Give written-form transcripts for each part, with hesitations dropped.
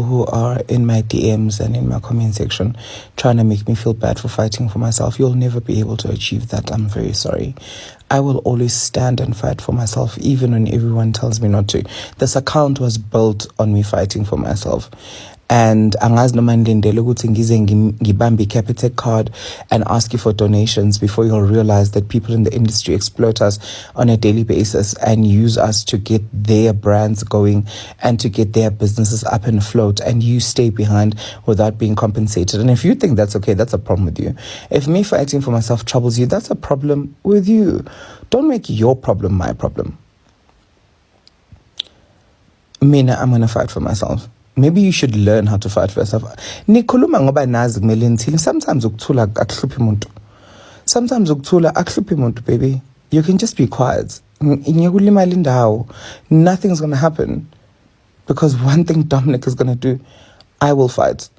who are in my DMs and in my comment section trying to make me feel bad for fighting for myself, you'll never be able to achieve that. I'm very sorry. I will always stand and fight for myself, even when everyone tells me not to. This account was built on me fighting for myself. And angazi noma nilindele ukuthi ngize ngibambe Capitec card and ask you for donations before you'll realize that people in the industry exploit us on a daily basis and use us to get their brands going and to get their businesses up and afloat, and you stay behind without being compensated. And if you think that's okay, that's a problem with you. If me fighting for myself troubles you, that's a problem with you. Don't make your problem my problem. Mina, I'm gonna fight for myself. Maybe you should learn how to fight for yourself. Nikhuluma ngoba nazi kumele ngithini. Sometimes ukuthula akuhluphi umuntu. Sometimes ukuthula akuhluphi umuntu, baby. You can just be quiet. Ngiyakulimala indawo. Nothing's going to happen. Because one thing Dominic is going to do, I will fight.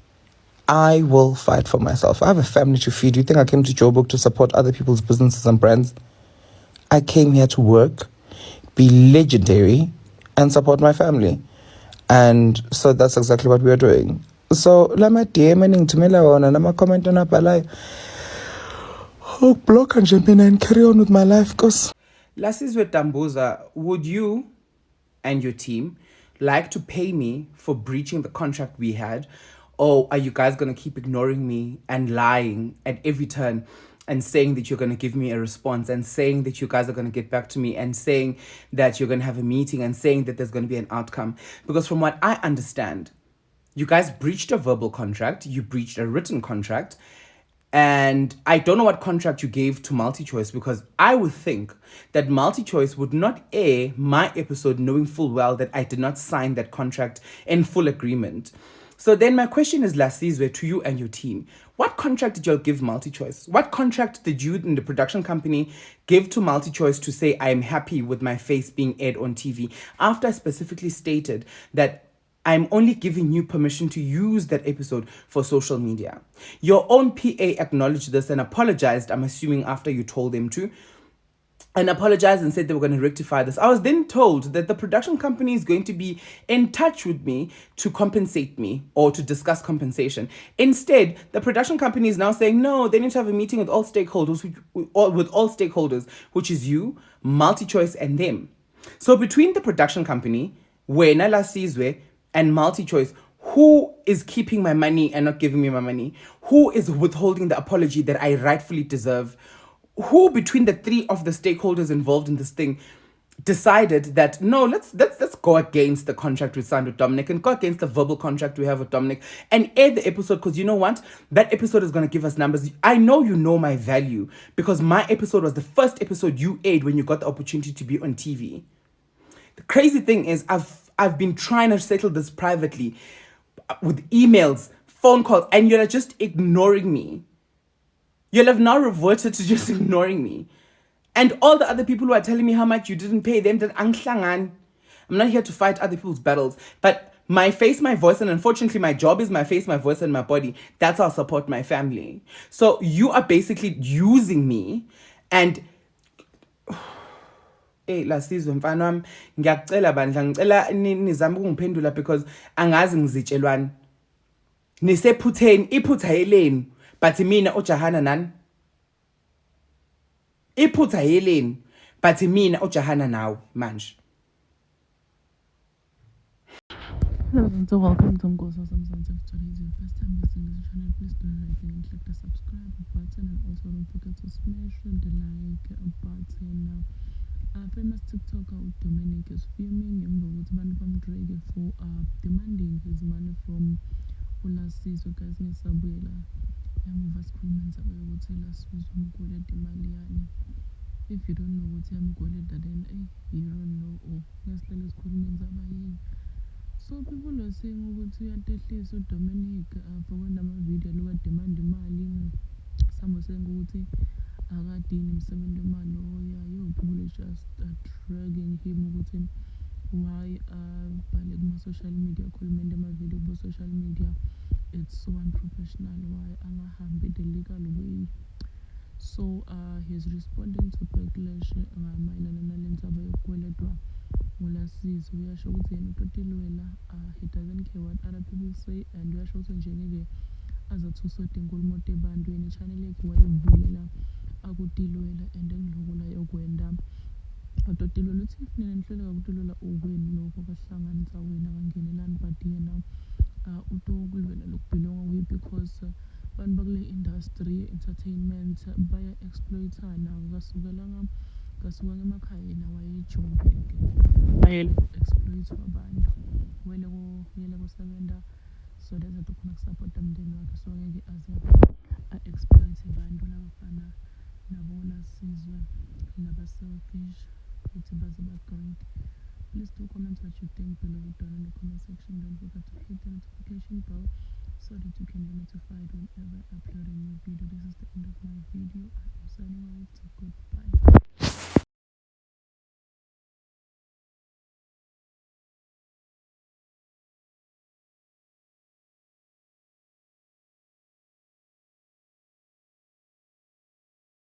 I will fight for myself. I have a family to feed. You think I came to Joburg to support other people's businesses and brands? I came here to work, be legendary, and support my family. And so that's exactly what we are doing. So lama DM ningithumela wona nama comment onabhalayo. Oh, block and jump in and carry on with my life, cause Lasizwe Dambuza, would you and your team like to pay me for breaching the contract we had, or are you guys going to keep ignoring me and lying at every turn and saying that you're going to give me a response and saying that you guys are going to get back to me and saying that you're going to have a meeting and saying that there's going to be an outcome? Because from what I understand, you guys breached a verbal contract, you breached a written contract, and I don't know what contract you gave to MultiChoice, because I would think that MultiChoice would not air my episode knowing full well that I did not sign that contract in full agreement. So then my question is, Lasizwe, to you and your team, what contract did you all give MultiChoice? What contract did you and the production company give to MultiChoice to say I am happy with my face being aired on TV, after I specifically stated that I'm only giving you permission to use that episode for social media? Your own PA acknowledged this and apologized, I'm assuming, after you told them to, and apologized and said they were going to rectify this. I was then told that the production company is going to be in touch with me to compensate me or to discuss compensation. Instead, the production company is now saying, no, they need to have a meeting with all stakeholders, which is you, MultiChoice, and them. So between the production company, Wena Lasizwe, and MultiChoice, who is keeping my money and not giving me my money? Who is withholding the apology that I rightfully deserve? Who between the three of the stakeholders involved in this thing decided that, no, let's go against the contract we signed with Dominic and go against the verbal contract we have with Dominic and air the episode? Because you know what? That episode is going to give us numbers. I know you know my value, because my episode was the first episode you aired when you got the opportunity to be on TV. The crazy thing is, I've been trying to settle this privately with emails, phone calls, and you're just ignoring me. You'll have now reverted to just ignoring me. And all the other people who are telling me how much you didn't pay them, that I'm not here to fight other people's battles, but my face, my voice, and unfortunately my job is my face, my voice, and my body. That's how I support my family. So you are basically using me, and hey, Lasizwe mfana wami, ngiyacela bandla, ngicela nizame ukungiphendula because angazi ngizitshelwani. Nisephutheni, iphutha yeleni, but mina ujahana nani? Iphutha yeleni, but mina ujahana nawe manje. Hello and so welcome to Nkosi Samson's. If today is your first time visiting this channel, please do the right thing and click the subscribe button, and also don't forget to smash the like button. Famous TikToker Dominic is filming with money from Drake for demanding his money from Lasizwe. Guys, ngisabuyela yamuva sikhuluma nzaba yokuthi Lasizwe umkweleta imali yani. If you don't know what yamkweleta, then you don't know, or ngesicela sikhuluma nzaba yini. So people are saying ukuthi uyatehlisa uDominic for kwenda ama-video loka demand imali. Some are saying ukuthi akadini imsebenzi imali. People are just dragging him ukuthi why bhale kuma-social media, khulumende ama-video ku-social media, it's so unprofessional, why angahambi the legal way. So he's responding to backlash mayelana nale ndaba yokweletwa ngolasizo uyasho ukuthi yena utotilwela he doesn't care what other people say and uyasho ukuthi nje ngeke azathi usodinga ulimoto ebantu yena i-channel yakhe wayivulela akutilwela and engiloko la yokwenda utotilwela uthi if nina nihluleka kutilwela ukweni lokho akahlanganisa wena akangenelani but yena utokulwela lokubhilonga kuye because abantu bakule industry ye-entertainment baya-exploitana kasuka ngemakhaya yena wayeJoburg ayele ku-exploitwa abantu uyele kusebenza so that's why khona kusapota umndeni wakhe so ngeke aze a-exploit abantu labafana nabolasizwe naba-selfish futhi baze ba-great. Please do comment what you think below down in the comment section. Don't forget to hit the notification bell so that you can be notified whenever I upload a new video. This is the end of my video. I am signing out. Goodbye.